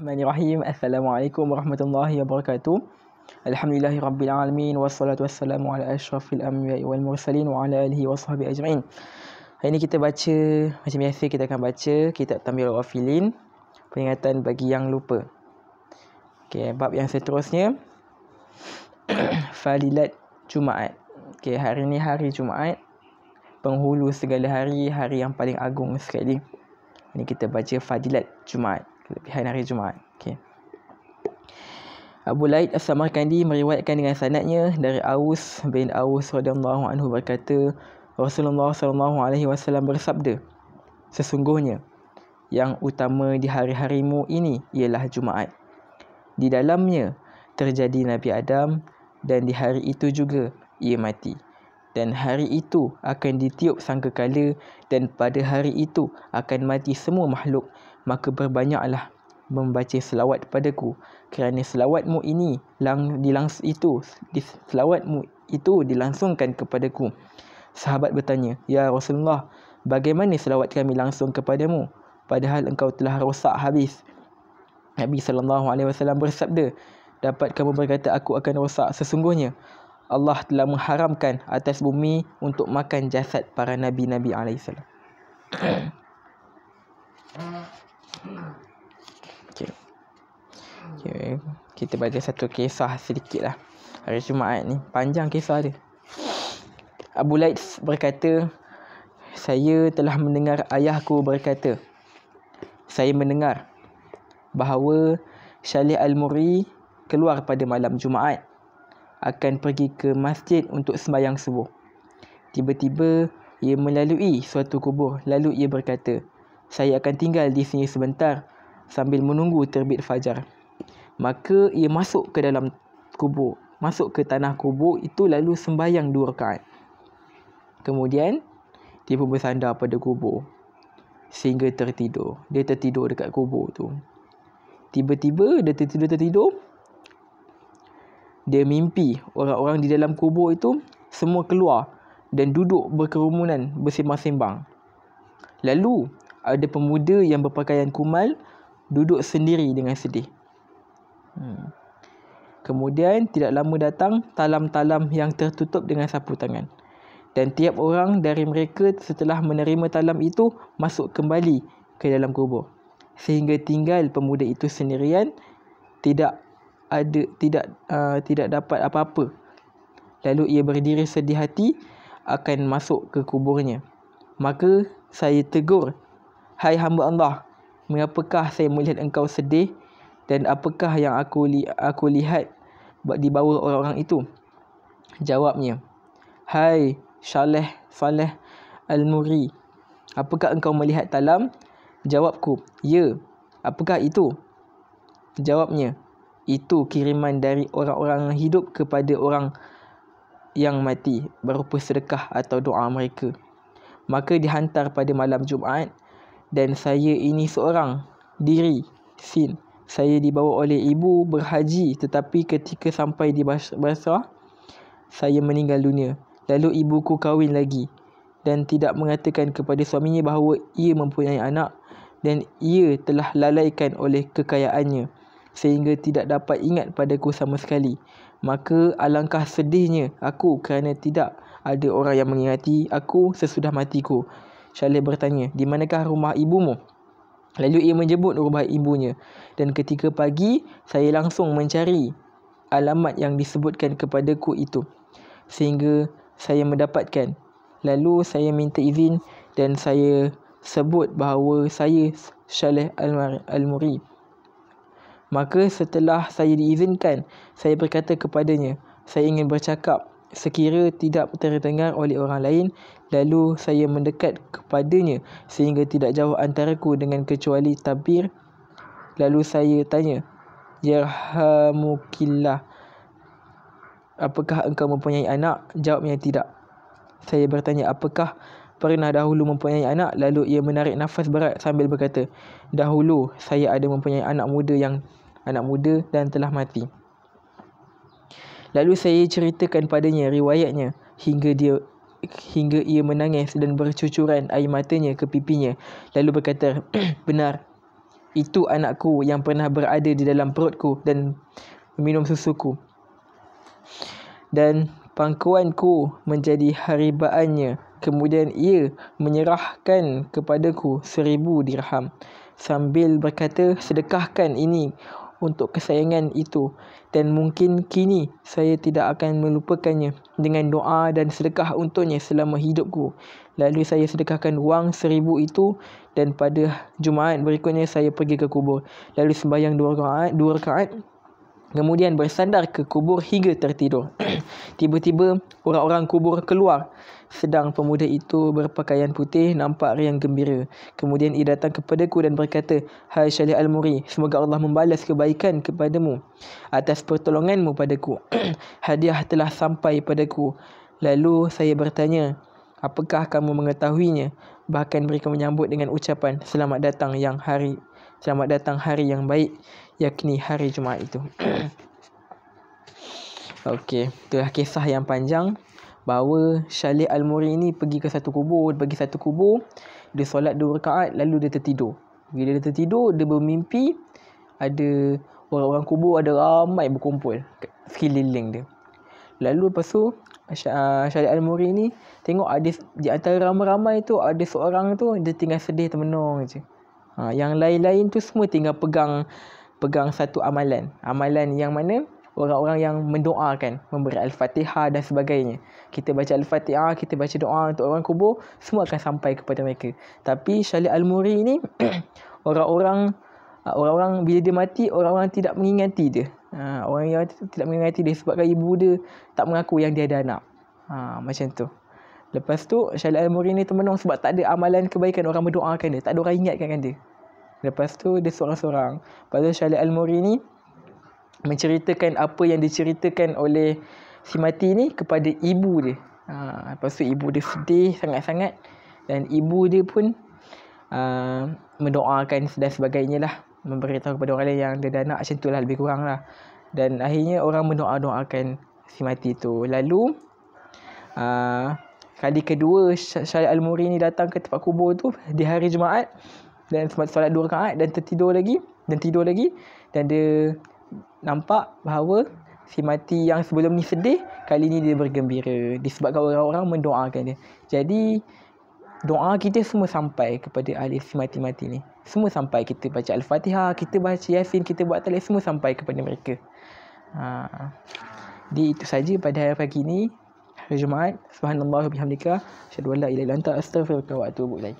Bismillahirrahmanirrahim. Assalamualaikum warahmatullahi wabarakatuh. Alhamdulillahirabbil alamin wassalatu wassalamu ala asyrafil anbiya'i wal mursalin wa ala alihi washabihi ajma'in. Hari ini kita baca macam biasa, kita akan baca kitab Tamyi'ul Ghafilin, peringatan bagi yang lupa. Okey, bab yang seterusnya Fadilat Jumaat. Okey, hari ni hari Jumaat, penghulu segala hari, hari yang paling agung sekali. Ini kita baca Fadilat Jumaat, kelebihan hari Jumaat. Okay. Abu Laid As-Samarkandi meriwayatkan dengan sanadnya dari Aus bin Aus radhiyallahu anhu berkata, Rasulullah SAW bersabda, sesungguhnya yang utama di hari-harimu ini ialah Jumaat. Di dalamnya terjadi Nabi Adam dan di hari itu juga ia mati. Dan hari itu akan ditiup sangkakala dan pada hari itu akan mati semua makhluk. Maka berbanyaklah membaca selawat padaku, kerana selawatmu itu dilangsungkan kepadaku. Sahabat bertanya, Ya Rasulullah, bagaimana selawat kami langsung kepadamu, padahal engkau telah rosak habis? Nabi SAW bersabda, dapat kamu berkata aku akan rosak? Sesungguhnya Allah telah mengharamkan atas bumi untuk makan jasad para Nabi-Nabi AS. Okay. Kita baca satu kisah sedikit lah. Hari Jumaat ni panjang kisah dia. Abu Laid berkata, saya telah mendengar ayahku berkata, saya mendengar bahawa Syalih Al-Muri keluar pada malam Jumaat, akan pergi ke masjid untuk sembahyang subuh. Tiba-tiba ia melalui suatu kubur, lalu ia berkata, saya akan tinggal di sini sebentar sambil menunggu terbit fajar. Maka ia masuk ke dalam kubur, masuk ke tanah kubur itu, lalu sembahyang 2 rakaat. Kemudian dia pun bersandar pada kubur sehingga tertidur. Dia tertidur dekat kubur tu. Tiba-tiba dia tertidur, dia mimpi orang-orang di dalam kubur itu semua keluar dan duduk berkerumunan bersembang-sembang. Lalu ada pemuda yang berpakaian kumal duduk sendiri dengan sedih. Kemudian tidak lama datang talam-talam yang tertutup dengan sapu tangan. Dan tiap orang dari mereka setelah menerima talam itu masuk kembali ke dalam kubur, sehingga tinggal pemuda itu sendirian, tidak dapat apa-apa. Lalu ia berdiri sedih hati akan masuk ke kuburnya. Maka saya tegur, hai hamba Allah, mengapakah saya melihat engkau sedih, dan apakah yang aku lihat di bawah orang-orang itu? Jawabnya, hai Syalih Al-Muri, apakah engkau melihat talam? Jawabku, ya. Apakah itu? Jawabnya, itu kiriman dari orang-orang hidup kepada orang yang mati, berupa sedekah atau doa mereka. Maka dihantar pada malam Jumaat, dan saya ini seorang diri sin. Saya dibawa oleh ibu berhaji, tetapi ketika sampai di Basrah, saya meninggal dunia. Lalu ibuku kahwin lagi dan tidak mengatakan kepada suaminya bahawa ia mempunyai anak, dan ia telah lalaikan oleh kekayaannya sehingga tidak dapat ingat padaku sama sekali. Maka alangkah sedihnya aku kerana tidak ada orang yang mengingati aku sesudah matiku. Syalih bertanya, di manakah rumah ibumu? Lalu ia menyebut rumah ibunya. Dan ketika pagi, saya langsung mencari alamat yang disebutkan kepadaku itu, sehingga saya mendapatkan. Lalu saya minta izin dan saya sebut bahawa saya Syalih Al-Muri. Maka setelah saya diizinkan, saya berkata kepadanya, saya ingin bercakap sekira tidak terdengar oleh orang lain. Lalu saya mendekat kepadanya sehingga tidak jauh antaraku dengan kecuali tabir. Lalu saya tanya, Yarhamukillah, apakah engkau mempunyai anak? Jawabnya, tidak. Saya bertanya, apakah pernah dahulu mempunyai anak? Lalu ia menarik nafas berat sambil berkata, dahulu saya ada mempunyai anak muda dan telah mati. Lalu saya ceritakan padanya riwayatnya hingga ia menangis dan bercucuran air matanya ke pipinya. Lalu berkata, benar, Itu anakku yang pernah berada di dalam perutku dan meminum susuku. Dan pangkuanku menjadi haribaannya. Kemudian ia menyerahkan kepadaku 1000 dirham sambil berkata, sedekahkan ini untuk kesayangan itu, dan mungkin kini saya tidak akan melupakannya dengan doa dan sedekah untuknya selama hidupku. Lalu saya sedekahkan wang 1000 itu, dan pada Jumaat berikutnya saya pergi ke kubur. Lalu sembahyang 2 rakaat. Kemudian bersandar ke kubur hingga tertidur. Tiba-tiba orang-orang kubur keluar. Sedang pemuda itu berpakaian putih, nampak riang gembira. Kemudian ia datang kepadaku dan berkata, "Hai Syalih Al-Muri, semoga Allah membalas kebaikan kepadamu atas pertolonganmu padaku. Hadiah telah sampai padaku." Lalu saya bertanya, "Apakah kamu mengetahuinya?" Bahkan mereka menyambut dengan ucapan, Selamat datang hari yang baik, yakni hari Jumaat itu. Okey, itulah kisah yang panjang bahawa Syalih Al-Muri ni pergi satu kubur, dia solat 2 rakaat, lalu dia tertidur. Bila dia tertidur, dia bermimpi ada orang-orang kubur, ada ramai berkumpul sekeliling dia. Lalu lepas tu Syalih Al-Muri ni tengok ada di antara ramai-ramai tu ada seorang tu dia tinggal sedih termenung je. Yang lain-lain tu semua tinggal pegang satu amalan yang mana orang-orang yang mendoakan, memberi Al-Fatihah dan sebagainya. Kita baca Al-Fatihah, kita baca doa untuk orang kubur, semua akan sampai kepada mereka. Tapi Syalih Al-Muri ni orang-orang bila dia mati, orang-orang tidak mengingati dia. Orang yang tidak mengingati dia sebabkan ibu dia tak mengaku yang dia ada anak. Macam tu. Lepas tu Syalih Al-Muri ni termenung sebab tak ada amalan kebaikan, orang mendoakan dia, tak ada orang ingatkan dia. Lepas tu dia seorang-seorang. Lepas tu Syalih Al-Muri ni menceritakan apa yang diceritakan oleh si mati ni kepada ibu dia. Lepas tu ibu dia sedih sangat-sangat, dan ibu dia pun mendoakan dan sebagainya lah, memberitahu kepada orang lain yang dia dah anak, macam tu lah lebih kurang lah. Dan akhirnya orang mendoakan si mati tu. Lalu kali kedua Syalih Al-Muri ni datang ke tempat kubur tu di hari Jumaat, dan solat 2 rakaat dan tidur lagi, dan dia nampak bahawa si mati yang sebelum ni sedih, kali ni dia bergembira disebabkan orang-orang mendoakan dia. Jadi doa kita semua sampai kepada ahli si mati-mati ni. Semua sampai, kita baca Al-Fatihah, kita baca Yasin, kita buat tahlil, semua sampai kepada mereka. Jadi itu saja pada hari pagi ni, hari Jumaat. Subhanallah wa bihamdika, asyhadu an la ilaha illa anta, astaghfiruka wa atubu ilaik.